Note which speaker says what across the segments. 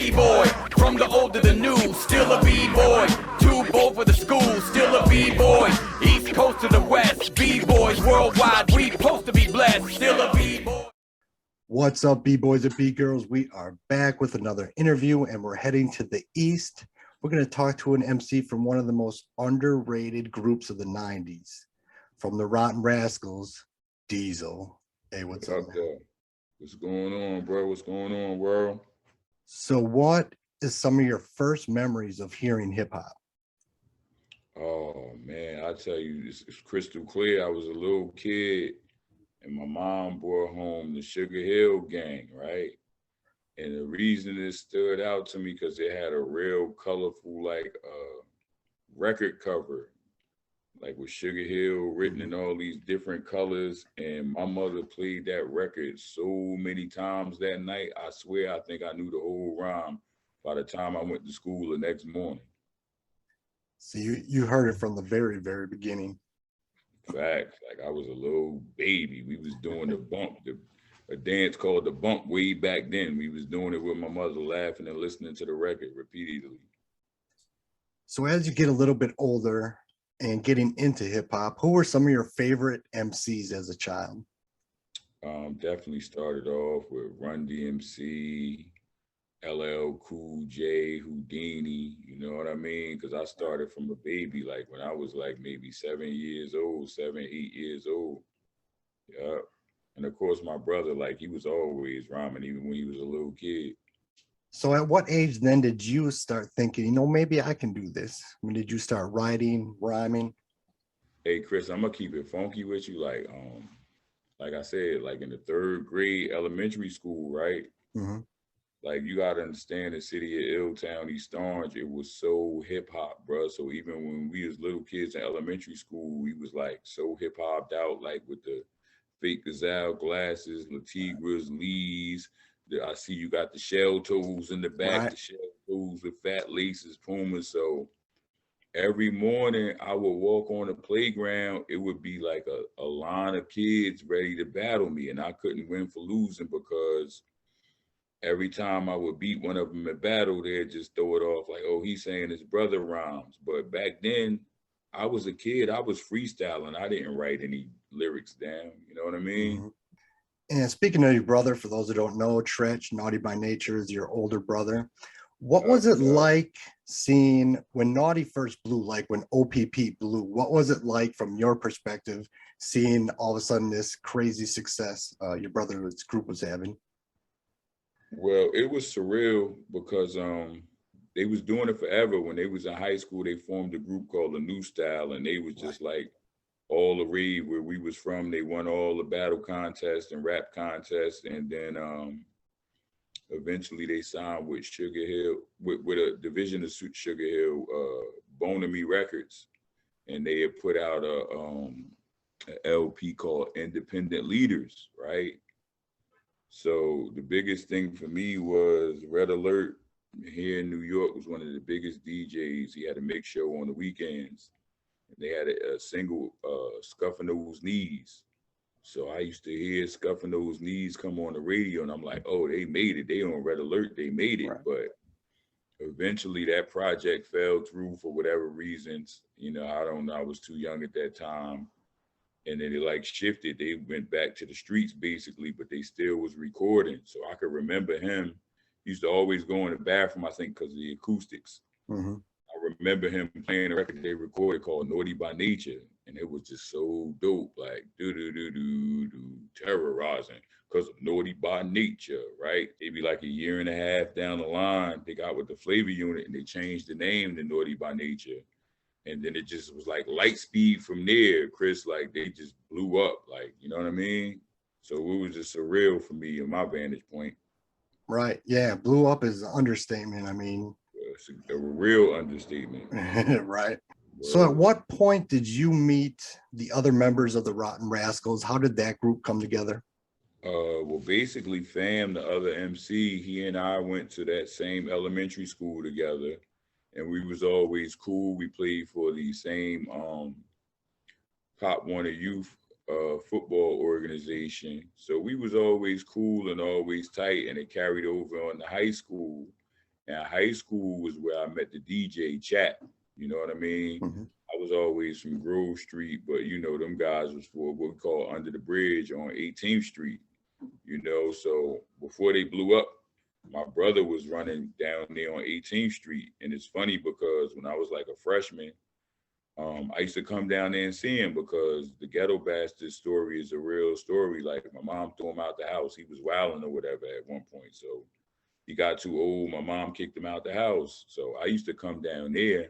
Speaker 1: B-boy. From the old to the new, still a B-boy. Too bold for the school, still a B-boy. East Coast to the West, B-boys worldwide. We supposed to be blessed, still a B-boy.
Speaker 2: What's up, B-boys and B-girls? We are back with another interview, and we're heading to the East. We're going to talk to an MC from one of the most underrated groups of the 90s, from the Rottin Razkals, Diesel. Hey, what's up, man?
Speaker 3: What's going on, bro? What's going on, world?
Speaker 2: So what is some of your first memories of hearing hip-hop?
Speaker 3: Oh, man, I tell you, it's crystal clear. I was a little kid, and my mom brought home the Sugar Hill Gang, right? And the reason it stood out to me because it had a real colorful, record cover, like with Sugar Hill written in all these different colors. And my mother played that record so many times that night. I swear, I think I knew the whole rhyme by the time I went to school the next morning.
Speaker 2: So you heard it from the very, very beginning.
Speaker 3: Facts. Like I was a little baby. We was doing the bump, a dance called the bump way back then. We was doing it with my mother, laughing and listening to the record repeatedly.
Speaker 2: So as you get a little bit older and getting into hip hop, who were some of your favorite MCs as a child?
Speaker 3: Definitely started off with Run DMC, LL Cool J, Houdini, you know what I mean? Because I started from a baby, like when I was like maybe 7, 8 years old. Yeah. And of course, my brother, like he was always rhyming, even when he was a little kid.
Speaker 2: So at what age then did you start thinking, you know, maybe I can do this? I mean, did you start writing, rhyming?
Speaker 3: Hey, Chris, I'm gonna keep it funky with you. Like I said, like in the 3rd grade elementary school, right?
Speaker 2: Mm-hmm.
Speaker 3: Like you gotta understand the city of Illtown, East Orange, it was so hip hop, bro. So even when we was little kids in elementary school, we was like so hip hopped out, like with the fake gazelle glasses, Latigras, Lees. I see you got the shell toes in the back,
Speaker 2: Right.
Speaker 3: the shell toes with fat laces, Pumas. So every morning I would walk on the playground, it would be like a line of kids ready to battle me, and I couldn't win for losing because every time I would beat one of them at battle, they'd just throw it off like, oh, he's saying his brother rhymes. But back then, I was a kid, I was freestyling. I didn't write any lyrics down, you know what I mean?
Speaker 2: Mm-hmm. And speaking of your brother, for those who don't know, Treach, Naughty by Nature, is your older brother. What was it like seeing when Naughty first blew, like when OPP blew? What was it like from your perspective, seeing all of a sudden this crazy success your brother's group was having?
Speaker 3: Well, it was surreal because they was doing it forever. When they was in high school, they formed a group called the New Style, and they was just like all the rave where we was from. They won all the battle contests and rap contests, and then eventually they signed with Sugar Hill, with a division of Sugar Hill, Bone Me Records, and they had put out a LP called Independent Leaders, right? So the biggest thing for me was Red Alert here in New York was one of the biggest DJs. He had a mix show on the weekends. They had a single, Scuffing Those Knees. So I used to hear Scuffing Those Knees come on the radio, and I'm like, oh, they made it. They on Red Alert, they made it. Right. But eventually that project fell through for whatever reasons. You know, I don't know. I was too young at that time. And then it like shifted. They went back to the streets basically, but they still was recording. So I could remember him. He used to always go in the bathroom, I think, because of the acoustics.
Speaker 2: Mm-hmm.
Speaker 3: I remember him playing a record they recorded called Naughty by Nature. And it was just so dope, like do terrorizing because of Naughty by Nature, right? They'd be like a year and a half down the line, they got with the Flavor Unit and they changed the name to Naughty by Nature. And then it just was like light speed from there, Chris, like they just blew up, like, you know what I mean? So it was just surreal for me in my vantage point.
Speaker 2: Right, yeah, blew up is an understatement. I mean,
Speaker 3: it's a real understatement.
Speaker 2: Right. So at what point did you meet the other members of the Rottin Razkals? How did that group come together?
Speaker 3: Well, basically, Fam, the other MC, he and I went to that same elementary school together. And we was always cool. We played for the same Pop Warner Youth football organization. So we was always cool and always tight, and it carried over on the high school. And high school was where I met the DJ Chat. You know what I mean?
Speaker 2: Mm-hmm.
Speaker 3: I was always from Grove Street, but you know, them guys was for what we call Under the Bridge on 18th Street. You know, so before they blew up, my brother was running down there on 18th Street. And it's funny because when I was like a freshman, I used to come down there and see him because the ghetto bastard story is a real story. Like my mom threw him out the house. He was wilding or whatever at one point. So he got too old. My mom kicked him out the house. So I used to come down there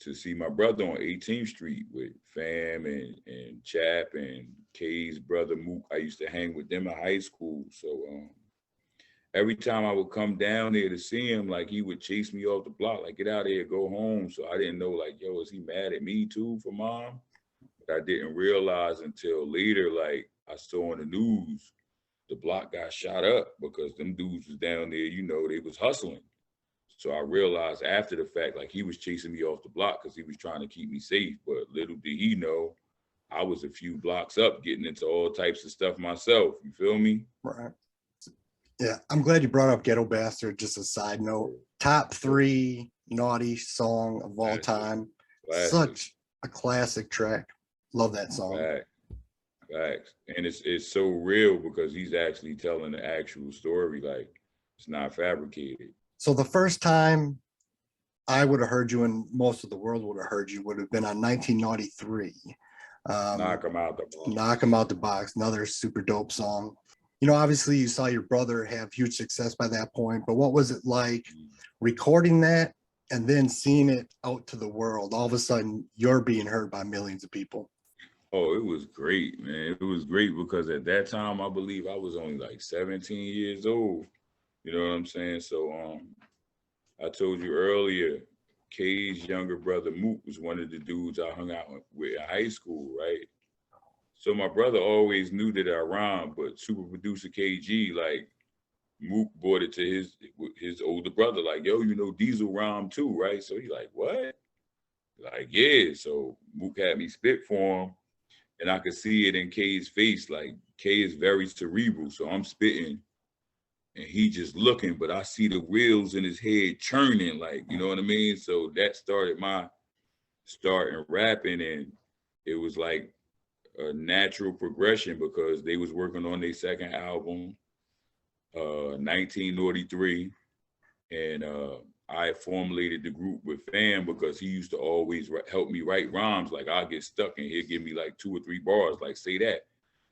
Speaker 3: to see my brother on 18th Street with Fam and Chap and K's brother Mook. I used to hang with them in high school. So every time I would come down there to see him, like he would chase me off the block, like get out of here, go home. So I didn't know, like, yo, is he mad at me too for mom? But I didn't realize until later, like I saw on the news, the block got shot up because them dudes was down there, you know, they was hustling. So I realized after the fact, like he was chasing me off the block because he was trying to keep me safe. But little did he know, I was a few blocks up getting into all types of stuff myself. You feel me?
Speaker 2: Right. Yeah, I'm glad you brought up Ghetto Bastard. Just a side note, top 3 naughty song of all time.
Speaker 3: Classic.
Speaker 2: Such a classic track. Love that song.
Speaker 3: Facts. And it's so real because he's actually telling the actual story. Like it's not fabricated.
Speaker 2: So the first time I would have heard you and most of the world would have heard you would have been on 1993.
Speaker 3: Knock him out the box.
Speaker 2: Knock 'em out the box. Another super dope song. You know, obviously you saw your brother have huge success by that point, but what was it like recording that and then seeing it out to the world? All of a sudden you're being heard by millions of people.
Speaker 3: Oh, it was great, man. It was great because at that time, I believe I was only like 17 years old. You know what I'm saying? So I told you earlier, K's younger brother Mook was one of the dudes I hung out with in high school, right? So my brother always knew that I rhymed, but super producer KG, like Mook brought it to his older brother, like, yo, you know, Diesel rhyme too, right? So he's like, what? Like, yeah. So Mook had me spit for him, and I could see it in K's face. Like K is very cerebral, so I'm spitting, and he just looking, but I see the wheels in his head churning, like, you know what I mean? So that started my start in rapping, and it was like a natural progression because they was working on their second album, 1993, and I formulated the group with Fam because he used to always help me write rhymes. Like I get stuck and he'd give me like 2 or 3 bars, like say that.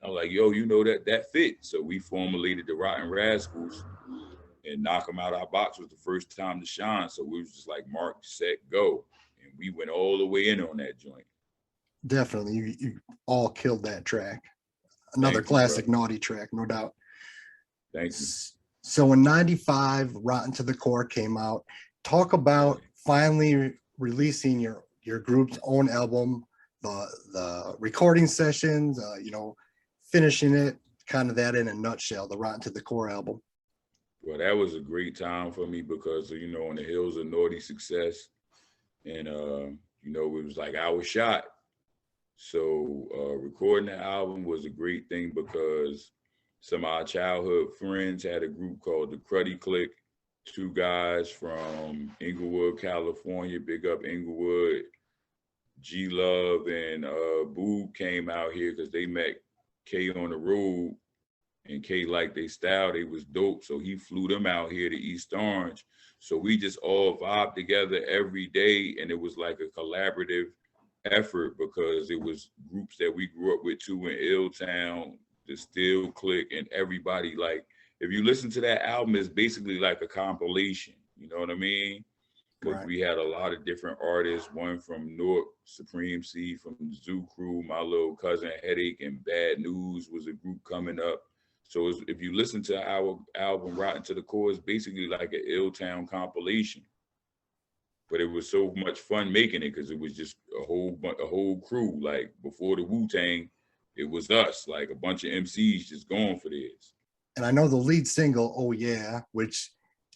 Speaker 3: I was like, yo, you know that fit. So we formulated the Rottin Razkals, and Knock 'em Out Our Box was the first time to shine. So we was just like mark, set, go. And we went all the way in on that joint.
Speaker 2: Definitely. You all killed that track. Another classic naughty track, no doubt.
Speaker 3: Thank you.
Speaker 2: So in 95, Rottin To Da Core came out. Talk about finally releasing your group's own album, the recording sessions, you know, finishing it, kind of that in a nutshell, the Rottin To Da Core album.
Speaker 3: Well, that was a great time for me because, you know, on the heels of naughty success, and, you know, it was like our shot. So recording the album was a great thing because some of our childhood friends had a group called the Cruddy Click. 2 guys from Inglewood, California, big up Inglewood. G Love and Boo came out here because they met K on the road, and K liked their style. They was dope, so he flew them out here to East Orange. So we just all vibed together every day, and it was like a collaborative effort because it was groups that we grew up with too in Illtown, the Steel Click, and everybody. Like, if you listen to that album, it's basically like a compilation, you know what I mean? Because we had a lot of different artists, one from North, Supreme C, from the Zoo Crew, my little cousin Headache, and Bad News was a group coming up. So if you listen to our album, Rottin To Da Core, it's basically like an Illtown compilation. But it was so much fun making it because it was just a whole crew. Like before the Wu-Tang, it was us, like a bunch of MCs just going for this.
Speaker 2: And I know the lead single, Oh Yeah, which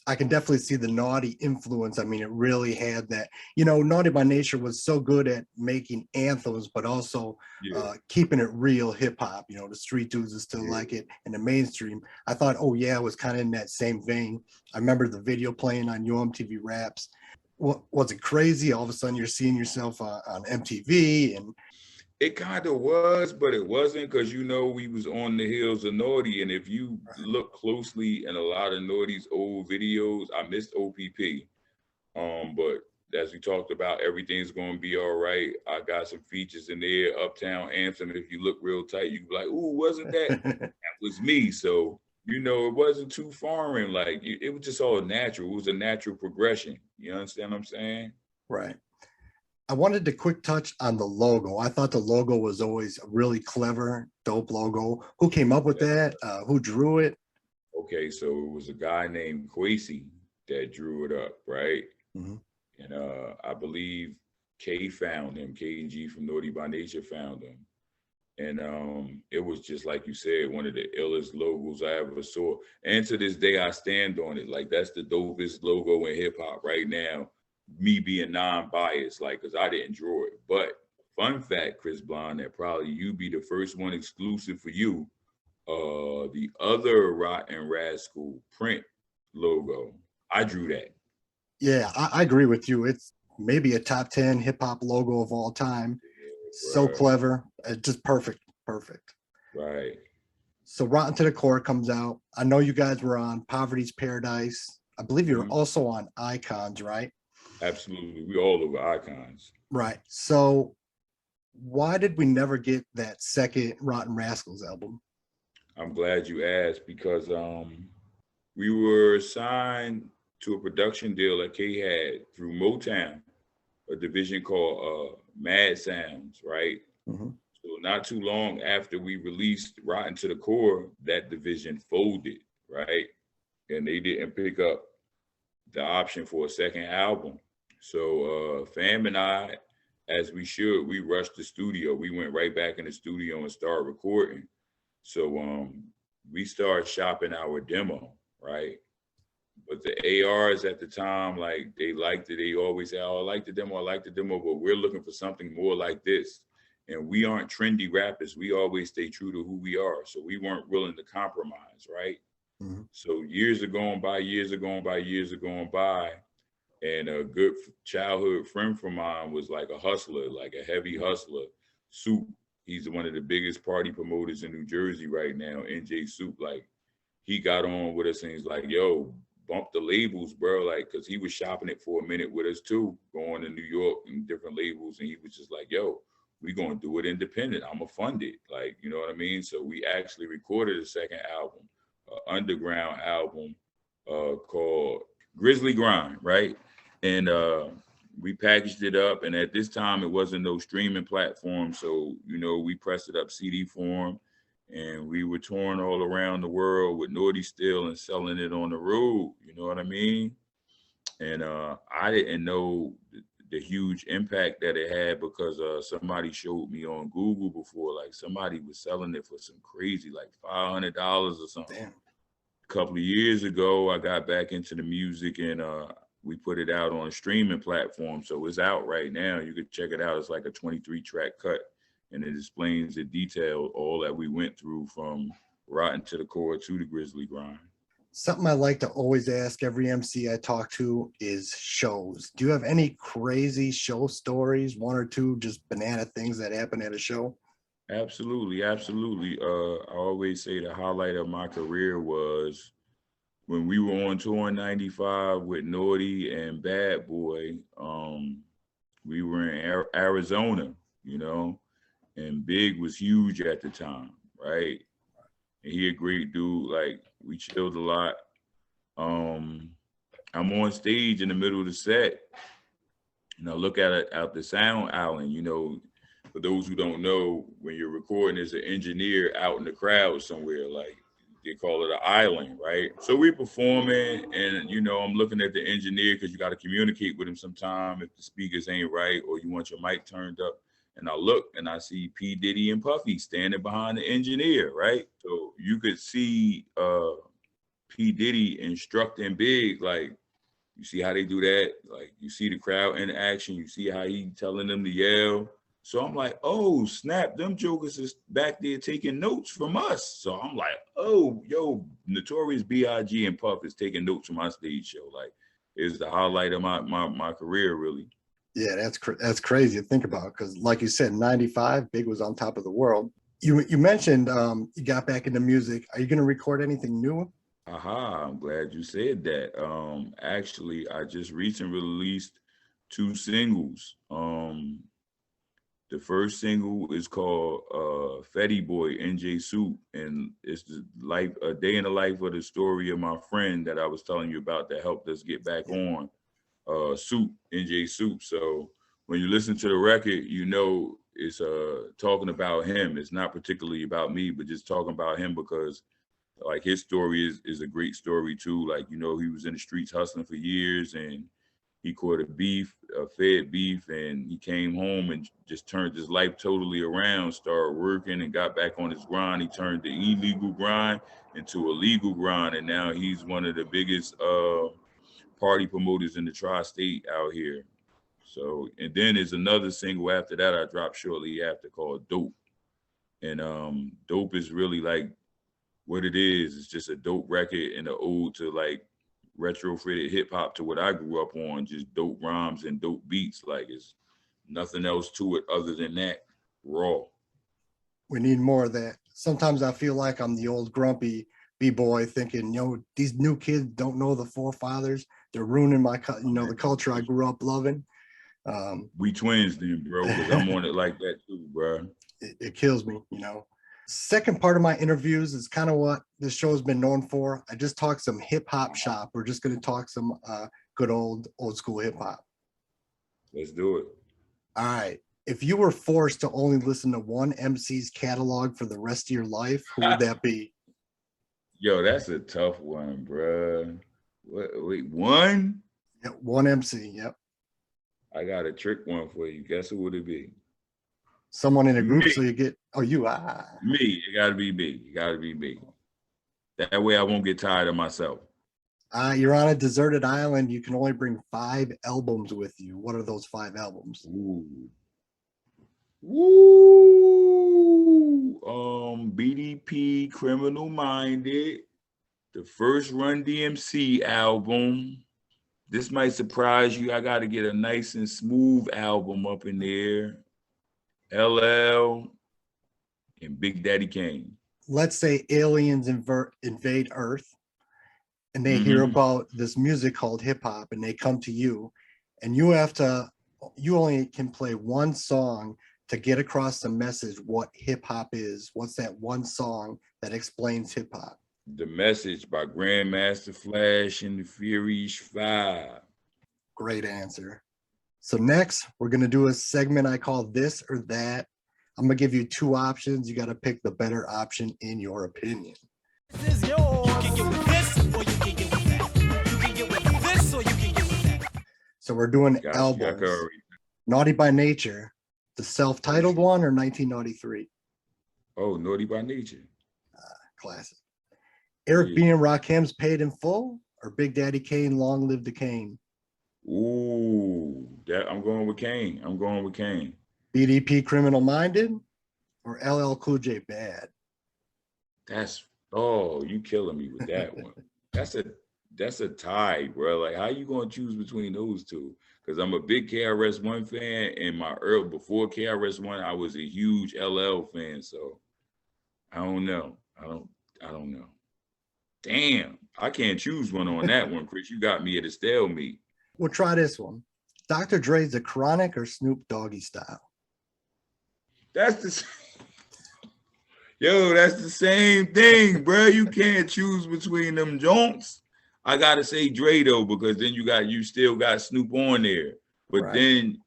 Speaker 2: I can definitely see the Naughty influence. I mean, it really had that. You know, Naughty by Nature was so good at making anthems, but also
Speaker 3: Yeah,
Speaker 2: keeping it real hip hop. You know, the street dudes is still
Speaker 3: yeah.
Speaker 2: like it, and the mainstream. I thought, oh yeah, it was kind of in that same vein. I remember the video playing on UMTV Raps. What was it crazy? All of a sudden, you're seeing yourself on MTV, and
Speaker 3: It kind of was, but it wasn't, because you know we was on the heels of Naughty, and if you look closely in a lot of Naughty's old videos, I missed OPP. But as we talked about, everything's gonna be all right. I got some features in there, Uptown Anthem. If you look real tight, you can be like, "Ooh, wasn't that?" That was me. So you know, it wasn't too foreign. Like it was just all natural. It was a natural progression. You understand what I'm saying?
Speaker 2: right. I wanted to quick touch on the logo. I thought the logo was always a really clever, dope logo. Who came up with that? Who drew it?
Speaker 3: Okay, so it was a guy named Kwesi that drew it up, right?
Speaker 2: Mhm.
Speaker 3: And I believe K found him. K and G from Naughty by Nature found him. And it was just like you said, one of the illest logos I ever saw. And to this day, I stand on it. Like that's the dopest logo in hip hop right now. Me being non-biased, like, because I didn't draw it. But fun fact, Chris Blonde, that probably you be the first one exclusive for you. The other Rottin Razkals print logo, I drew that.
Speaker 2: Yeah, I agree with you. It's maybe a top 10 hip hop logo of all time. So
Speaker 3: Right,
Speaker 2: clever. Just perfect. Perfect.
Speaker 3: right.
Speaker 2: So Rotten to the Core comes out. I know you guys were on Poverty's Paradise. I believe you're
Speaker 3: Mhm.
Speaker 2: also on Icons, right?
Speaker 3: Absolutely. We all over icons.
Speaker 2: Right. So why did we never get that second Rotten Rascals album?
Speaker 3: I'm glad you asked, because we were signed to a production deal that K had through Motown, a division called Mad Sounds, right?
Speaker 2: Mhm.
Speaker 3: So not too long after we released Rotten to the Core, that division folded, right? And they didn't pick up the option for a second album. So Fam and I, as we should, we rushed the studio. We went right back in the studio and started recording. So we started shopping our demo, right? But the ARs at the time, like they liked it. They always say, "Oh, I like the demo," but we're looking for something more like this. And we aren't trendy rappers. We always stay true to who we are. So we weren't willing to compromise, right?
Speaker 2: Mhm.
Speaker 3: So years are going by, years are going by, years are going by. And a good childhood friend from mine was like a hustler, like a heavy hustler. Soup. He's one of the biggest party promoters in New Jersey right now, NJ Soup. Like he got on with us and he's like, yo, bump the labels, bro. Like, cause he was shopping it for a minute with us too, going to New York and different labels. And he was just like, yo, we gonna do it independent. I'ma fund it. Like, you know what I mean? So we actually recorded a second album, underground album called Grizzly Grind, right? And we packaged it up. And at this time, it wasn't no streaming platform. So, you know, we pressed it up CD form, and we were touring all around the world with Naughty still and selling it on the road. You know what I mean? And I didn't know the huge impact that it had, because somebody showed me on Google before, like somebody was selling it for some crazy, like $500 or something.
Speaker 2: Damn.
Speaker 3: A couple of years ago, I got back into the music, and we put it out on a streaming platform. So it's out right now. You could check it out. It's like a 23 track cut, and it explains the detail, all that we went through from Rotten to the Core to the Grizzly Grind.
Speaker 2: Something I like to always ask every MC I talk to is shows. Do you have any crazy show stories, one or two just banana things that happen at a show?
Speaker 3: Absolutely, absolutely. I always say the highlight of my career was when we were on tour in '95 with Naughty and Bad Boy. We were in Arizona, you know, and Big was huge at the time, right? And he a great dude. Like we chilled a lot. Um, I'm on stage in the middle of the set, and I look at it out the sound island. You know, for those who don't know, when you're recording, there's an engineer out in the crowd somewhere, like they call it an island, right? So we performing, and you know, I'm looking at the engineer, because you got to communicate with him sometime if the speakers ain't right or you want your mic turned up. And I look and I see P. Diddy and Puffy standing behind the engineer, right? So you could see P. Diddy instructing Big, like, you see how they do that? Like, you see the crowd interaction, you see how he telling them to yell. So I'm like, oh, snap, them jokers is back there taking notes from us. So I'm like, oh, yo, Notorious BIG and Puff is taking notes from my stage show. Like, it's the highlight of my career, really.
Speaker 2: Yeah, that's crazy to think about, because like you said, 95, Big was on top of the world. You mentioned you got back into music. Are you going to record anything new?
Speaker 3: Aha, I'm glad you said that. Actually, I just recently released 2 singles. The first single is called Fetty Boy NJ Soup, and it's a day in the life of the story of my friend that I was telling you about that helped us get back on, Soup, NJ Soup. So when you listen to the record, you know it's talking about him. It's not particularly about me, but just talking about him because like his story is a great story too. Like, you know, he was in the streets hustling for years, and he caught a fed beef, and he came home and just turned his life totally around, started working and got back on his grind. He turned the illegal grind into a legal grind, and now he's one of the biggest party promoters in the tri-state out here. So, and then there's another single after that I dropped shortly after called Dope. And Dope is really like what it is. It's just a dope record and an ode to like retrofitted hip hop to what I grew up on, just dope rhymes and dope beats. Like, it's nothing else to it other than that, raw.
Speaker 2: We need more of that. Sometimes I feel like I'm the old grumpy B-boy thinking, these new kids don't know the forefathers. They're ruining my, the culture I grew up loving.
Speaker 3: We twins then, bro, because I'm on it like that too, bro.
Speaker 2: It kills me, Second part of my interviews is kind of what this show has been known for. I just talk some hip hop shop. We're just going to talk some good old school hip hop.
Speaker 3: Let's do it.
Speaker 2: All right. If you were forced to only listen to one MC's catalog for the rest of your life, who would that be?
Speaker 3: Yo, that's a tough one, bro. Wait, one?
Speaker 2: Yep, one MC. Yep.
Speaker 3: I got a trick one for you. Guess who would it be?
Speaker 2: Someone in a group,
Speaker 3: me.
Speaker 2: so you get,
Speaker 3: Me. It gotta be me. It gotta be me. That way I won't get tired of myself.
Speaker 2: You're on a deserted island. You can only bring 5 albums with you. What are those 5 albums?
Speaker 3: BDP, Criminal Minded, the first Run DMC album. This might surprise you. I got to get a nice and smooth album up in there. LL and Big Daddy Kane.
Speaker 2: Let's say aliens invade Earth, and they hear about this music called hip hop, and they come to you, and you only can play one song to get across the message what hip hop is. What's that one song that explains hip hop?
Speaker 3: The Message by Grandmaster Flash and the Furious 5.
Speaker 2: Great answer. So next, we're going to do a segment I call This or That. I'm going to give you 2 options. You got to pick the better option in your opinion.
Speaker 4: This is yours. You can get with this or you can get with that. You can get with this or you can get with that.
Speaker 2: So we're doing albums. Naughty by Nature, the self-titled one, or 1993?
Speaker 3: Oh, Naughty by Nature.
Speaker 2: Classic. Eric B. and Rakim's Paid in Full, or Big Daddy Kane, Long Live the Kane?
Speaker 3: Ooh, I'm going with Kane.
Speaker 2: BDP, Criminal Minded, or LL Cool J, Bad?
Speaker 3: You killing me with that one. That's a tie, bro. Like, how you gonna choose between those two? Because I'm a big KRS-One fan, and before KRS-One, I was a huge LL fan. So I don't know. I don't know. Damn, I can't choose one on that one, Chris. You got me at a stalemate.
Speaker 2: We'll try this one. Dr. Dre's The Chronic or Snoop Doggy Style?
Speaker 3: That's the same thing, bro. You can't choose between them joints. I gotta say Dre though, because then you still got Snoop on there. But then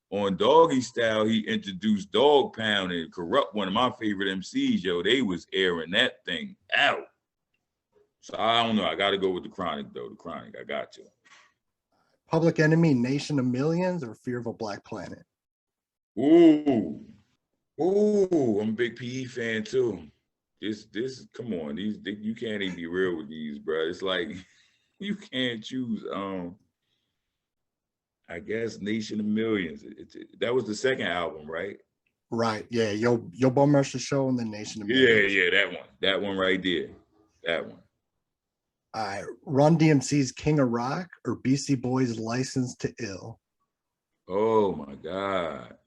Speaker 3: on Doggy Style, he introduced Dog Pound and Corrupt, one of my favorite MCs. Yo, they was airing that thing out. So I don't know. I got to go with The Chronic, though. The Chronic, I got to.
Speaker 2: Public Enemy, Nation of Millions, or Fear of a Black Planet?
Speaker 3: Ooh, I'm a big PE fan, too. Come on, you can't even be real with these, bro. It's like you can't choose. I guess Nation of Millions. That was the second album, right?
Speaker 2: Right. Yeah. Yo Bum Rusher Show and the Nation of
Speaker 3: Yeah,
Speaker 2: Millions.
Speaker 3: yeah, that one right there, that one.
Speaker 2: All right. Run DMC's King of Rock or Beastie Boys' License to Ill?
Speaker 3: Oh my God,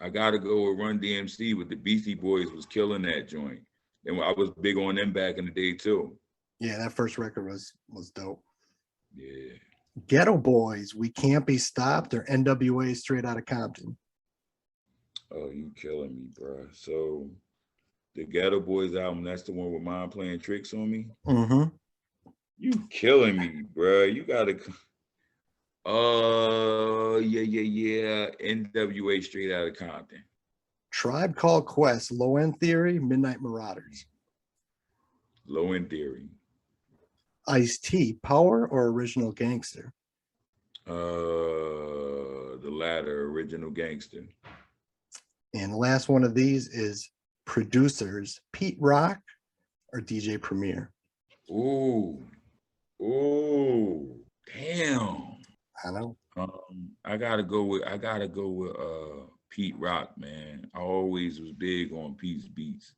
Speaker 3: I gotta go with Run DMC. With the Beastie Boys was killing that joint, and I was big on them back in the day too.
Speaker 2: Yeah, that first record was dope.
Speaker 3: Yeah.
Speaker 2: Ghetto Boys, We Can't Be Stopped, or NWA Straight Outta Compton?
Speaker 3: Oh, you killing me, bro. So the Ghetto Boys album, that's the one with Mom playing tricks on me.
Speaker 2: Mm-hmm.
Speaker 3: You killing me, bro. You gotta. Yeah. NWA Straight Outta Compton.
Speaker 2: Tribe Called Quest, Low End Theory, Midnight Marauders.
Speaker 3: Low End Theory.
Speaker 2: Ice-T, Power or Original Gangster?
Speaker 3: The latter, Original Gangster.
Speaker 2: And the last one of these is producers, Pete Rock or DJ Premier?
Speaker 3: Ooh, damn.
Speaker 2: I know.
Speaker 3: I gotta go with Pete Rock, man. I always was big on Pete's beats,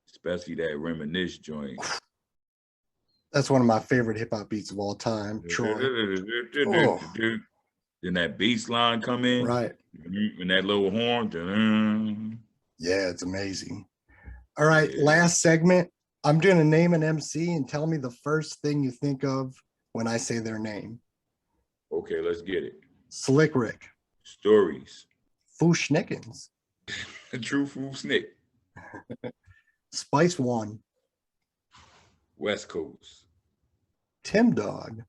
Speaker 3: especially that Reminisce joint.
Speaker 2: That's one of my favorite hip hop beats of all time. Troy. Oh,
Speaker 3: Then that bass line come in,
Speaker 2: right.
Speaker 3: and that little horn.
Speaker 2: Yeah, it's amazing. All right, last segment. I'm going to name an MC and tell me the first thing you think of when I say their name.
Speaker 3: Okay, let's get it.
Speaker 2: Slick Rick.
Speaker 3: Stories.
Speaker 2: Foo Schnickens.
Speaker 3: True Foo Snick.
Speaker 2: Spice One.
Speaker 3: West Coast.
Speaker 2: Tim Dog.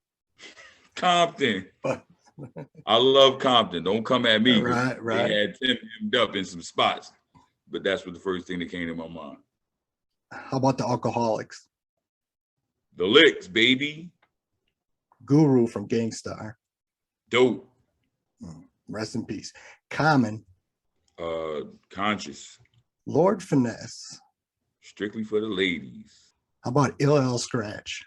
Speaker 3: Compton. I love Compton. Don't come at me.
Speaker 2: Right.
Speaker 3: They had Tim hemmed up in some spots, but that's what the first thing that came to my mind.
Speaker 2: How about the Alcoholics?
Speaker 3: The Licks, baby.
Speaker 2: Guru from Gangstar.
Speaker 3: Dope.
Speaker 2: Rest in peace. Common.
Speaker 3: Conscious.
Speaker 2: Lord Finesse.
Speaker 3: Strictly for the ladies.
Speaker 2: How about LL Scratch?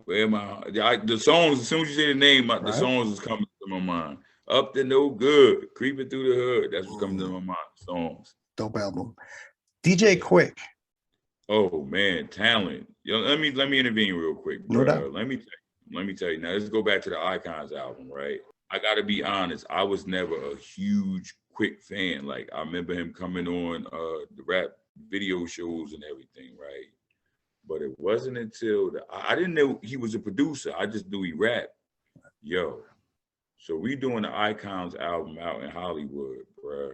Speaker 3: Where the songs, as soon as you say the name, the songs is coming to my mind. Up to No Good, Creeping Through the Hood. That's what's coming to my mind. Songs.
Speaker 2: Dope album. DJ Quick.
Speaker 3: Oh man, talent. Yo, let me intervene real quick, bro.
Speaker 2: No doubt.
Speaker 3: Let me tell you. Now let's go back to the Icons album, right? I gotta be honest. I was never a huge Quick fan. Like I remember him coming on the rap video shows and everything, right? But it wasn't until I didn't know he was a producer. I just knew he rapped. Yo, so we doing the Icons album out in Hollywood, bro,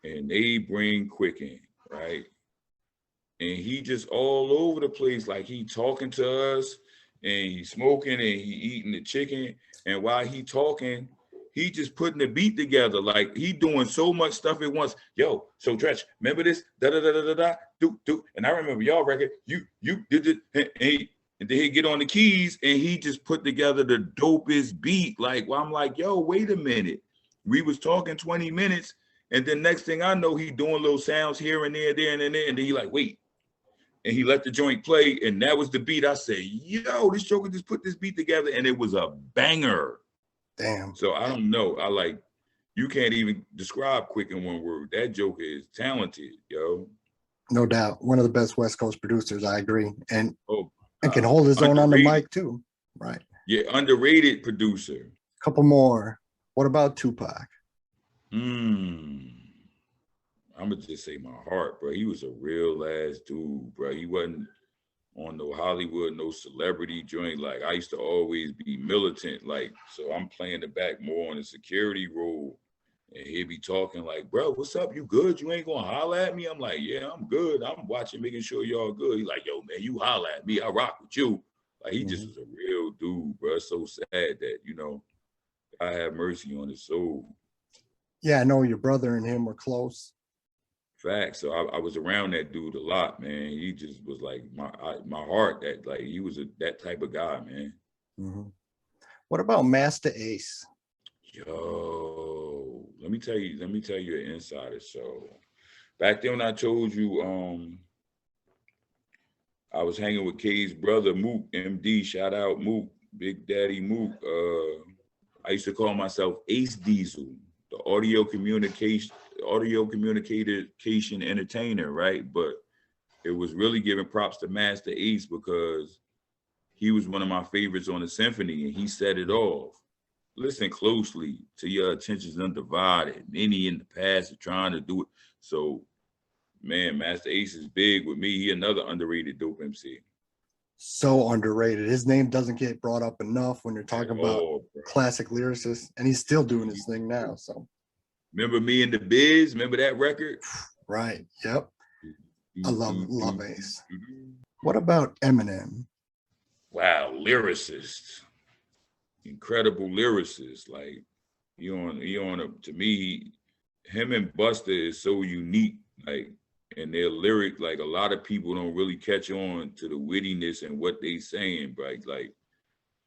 Speaker 3: and they bring Quick in, right? And he just all over the place, like he talking to us, and he smoking, and he eating the chicken, and while he talking, he just putting the beat together, like he doing so much stuff at once. Yo, so Treach, remember this? Da da da da da da. Do. And I remember y'all record. You did it, and then he get on the keys, and he just put together the dopest beat. Like, well, I'm like, yo, wait a minute. We was talking 20 minutes, and then next thing I know, he doing little sounds here and there, and then he like, wait. And he let the joint play, and that was the beat. I said, yo, this joker just put this beat together, and it was a banger.
Speaker 2: Damn.
Speaker 3: So I don't know. You can't even describe Quick in one word. That joker is talented, yo.
Speaker 2: No doubt. One of the best West Coast producers, I agree. And can hold his
Speaker 3: underrated.
Speaker 2: own on the mic too. Right.
Speaker 3: Yeah, underrated producer.
Speaker 2: Couple more. What about Tupac?
Speaker 3: I'm gonna just say my heart, bro. He was a real ass dude, bro. He wasn't on no Hollywood, no celebrity joint. Like I used to always be militant, like, so I'm playing the back more on the security role. And he'd be talking like, bro, what's up? You good? You ain't gonna holler at me? I'm like, yeah, I'm good. I'm watching, making sure y'all good. He's like, yo, man, you holler at me. I rock with you. Like he just was a real dude, bro. It's so sad that, I have mercy on his soul.
Speaker 2: Yeah, I know your brother and him were close.
Speaker 3: Facts. So I was around that dude a lot, man. He just was like my heart. That like he was that type of guy, man.
Speaker 2: What about Master Ace?
Speaker 3: Yo, let me tell you an insider. So back then when I told you I was hanging with K's brother, Mook, MD, shout out Mook, Big Daddy Mook. I used to call myself Ace Diesel, the audio communication entertainer, right? But it was really giving props to Master Ace because he was one of my favorites on the symphony and he set it off. Listen closely to your attention's undivided. Many in the past are trying to do it. So, man, Master Ace is big with me. He another underrated dope MC.
Speaker 2: So underrated. His name doesn't get brought up enough when you're talking about classic lyricists, and he's still doing his thing now. So,
Speaker 3: remember Me and the Biz? Remember that record?
Speaker 2: Right. Yep. I love Ace. What about Eminem?
Speaker 3: Wow, lyricist, incredible lyricist. Like to me, him and Busta is so unique. Like. And their lyric, like a lot of people don't really catch on to the wittiness and what they saying, but like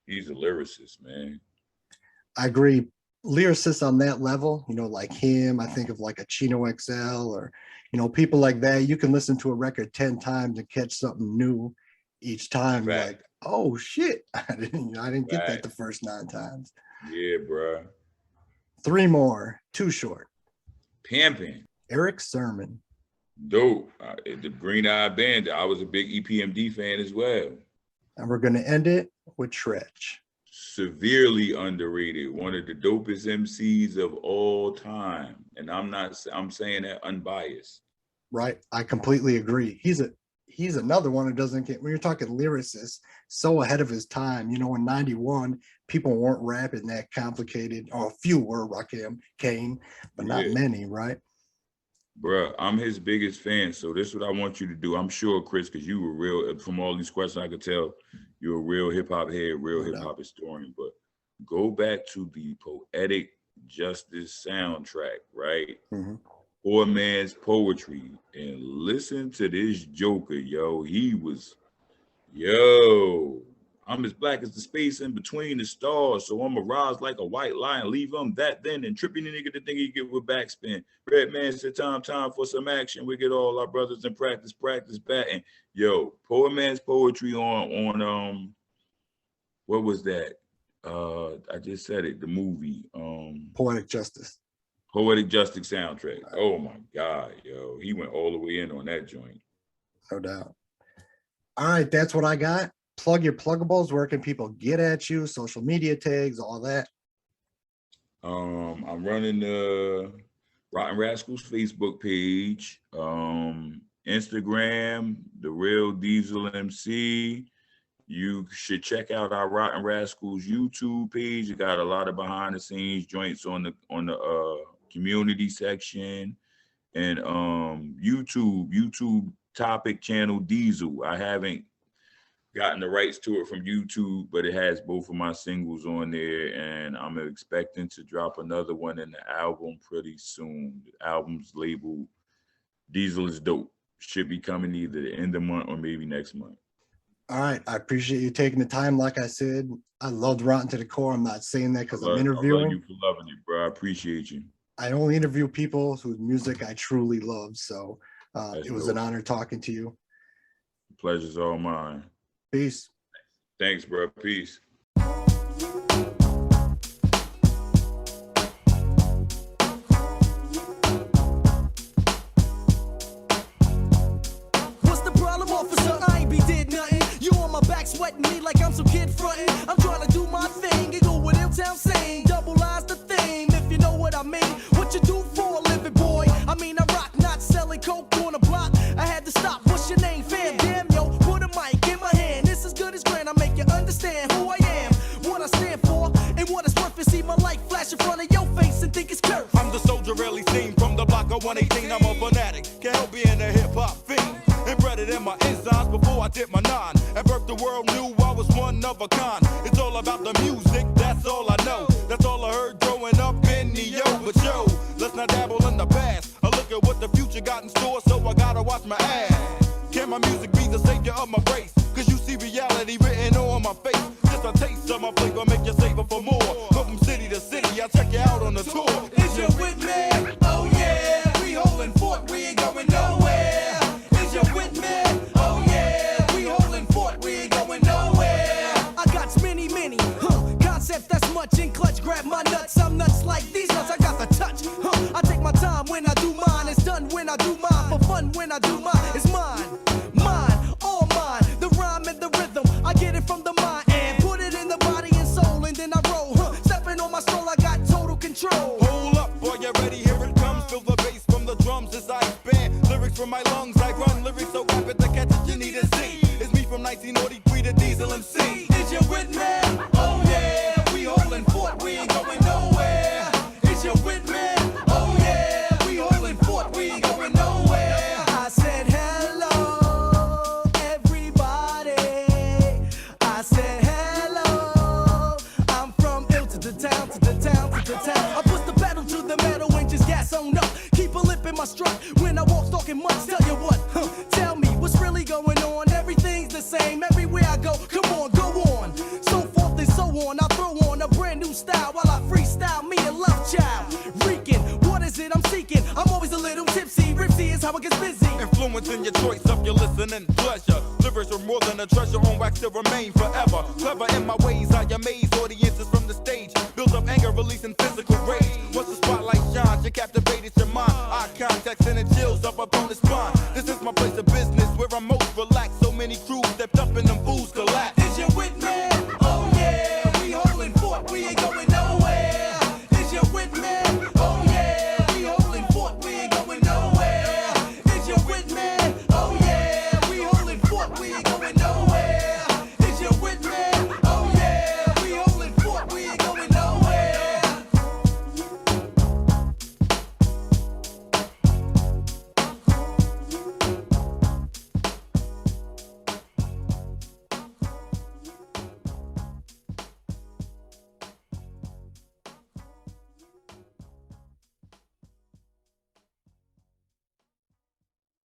Speaker 3: he's a lyricist, man.
Speaker 2: I agree. Lyricists on that level, like him, I think of like a Chino XL or, people like that. You can listen to a record 10 times and catch something new each time.
Speaker 3: Right.
Speaker 2: Like, oh shit, I didn't get that the first 9 times.
Speaker 3: Yeah, bro.
Speaker 2: 3 more, too short.
Speaker 3: Pimpin'.
Speaker 2: Eric Sermon.
Speaker 3: Dope. The Green Eye Band. I was a big EPMD fan as well.
Speaker 2: And we're gonna end it with Treach.
Speaker 3: Severely underrated. One of the dopest MCs of all time. And I'm saying that unbiased.
Speaker 2: Right. I completely agree. He's another one who doesn't get, when you're talking lyricist, so ahead of his time. In 91, people weren't rapping that complicated, or a few were, Rakim, Kane, but not many, right?
Speaker 3: Bruh, I'm his biggest fan, so this is what I want you to do. I'm sure, Chris, because you were real, from all these questions I could tell, you're a real hip-hop head, real hip-hop historian, but go back to the Poetic Justice soundtrack, right?
Speaker 2: Mm-hmm.
Speaker 3: Poor Man's Poetry, and listen to this Joker, yo. I'm as black as the space in between the stars, so I'ma rise like a white lion, leave him that then, and tripping the nigga to think he get with backspin. Red man said time for some action. We get all our brothers in practice batting. Yo, Poor Man's Poetry on what was that? I just said it, the movie.
Speaker 2: Poetic Justice.
Speaker 3: Poetic Justice soundtrack. Oh my God, yo. He went all the way in on that joint.
Speaker 2: No doubt. All right, that's what I got. Plug your pluggables. Where can people get at you? Social media tags, all that.
Speaker 3: I'm running the Rottin Razkals Facebook page, Instagram, The Real Diesel MC. You should check out our Rottin Razkals YouTube page. It got a lot of behind the scenes joints on the community section, and YouTube topic channel Diesel. I haven't gotten the rights to it from YouTube, but it has both of my singles on there, and I'm expecting to drop another one in the album pretty soon. The album's labeled Diesel is Dope. Should be coming either the end of the month or maybe next month.
Speaker 2: All right. I appreciate you taking the time. Like I said, I loved Rottin To Da Core. I'm not saying that because I'm interviewing.
Speaker 3: I love you for loving it, bro. I appreciate you.
Speaker 2: I only interview people whose music I truly love. So it was
Speaker 3: dope.
Speaker 2: an honor talking to you.
Speaker 3: The pleasure's all mine.
Speaker 2: Peace.
Speaker 3: Thanks, bro. Peace.
Speaker 4: What's the problem, officer? I ain't be did nothing. You on my back sweating me like I'm some kid frontin'. I'm trying to do my thing and go with Hilltown saying. Double eyes the theme, if you know what I mean. What you do for a living, boy? I mean, I rock, not selling coke on the block. I had to stop. What's your name, fam? Damn, yo, put a mic in my hand. This is good as grand. I make you understand who I am, what I stand for, and what it's worth. And see my light flash in front of your face and think it's curve.
Speaker 5: I'm the soldier really seen from the block of 118. I'm a fanatic, can't help being a hip-hop fiend. Embedded in my insides before I did my 9. At birth the world knew I was one of a kind. It's all about the music, that's all I know. That's all I heard growing up in the yo. But yo, let's not dabble in the past. I look at what the future got in store, so I gotta watch my ass. Can my music be the savior of my race? Cause you see reality written on my face. Just a taste of my flavor make you savor for more. Go from city to city, I'll check you out on the tour.
Speaker 4: Is you with me? Oh yeah, we holding fort, we ain't going nowhere. Is you with me? Oh yeah, we holding
Speaker 5: MC Naughty 3 the Diesel MC.
Speaker 4: Is you with me? Oh yeah, we holding fort, we ain't going nowhere. Is you with me? Oh yeah, we holding fort, we ain't going nowhere. I said hello, everybody. I said hello. I'm from ill to the town, to the town, to the town. I push the pedal to the metal and just gas on up. Keep a lip in my strut when I walk talking much. Tell you what, tell me what's really going on. Everything's the same everywhere I go. Come on, go on. So forth and so on. I throw on a brand new style while I freestyle me a love child. Reeking, what is it I'm seeking? I'm always a little tipsy. Ripsy is how I get busy.
Speaker 5: Influencing your choice of your listening pleasure. Lyrics are more than a treasure on wax to remain forever. Clever in my ways, I amaze audiences from the stage. Build up anger, releasing physical rage. Once the spotlight shines, you captivated your mind. Eye contact sending chills up on the spine. This is my place of business where I'm most relaxed. So many crews stepped up in them fools.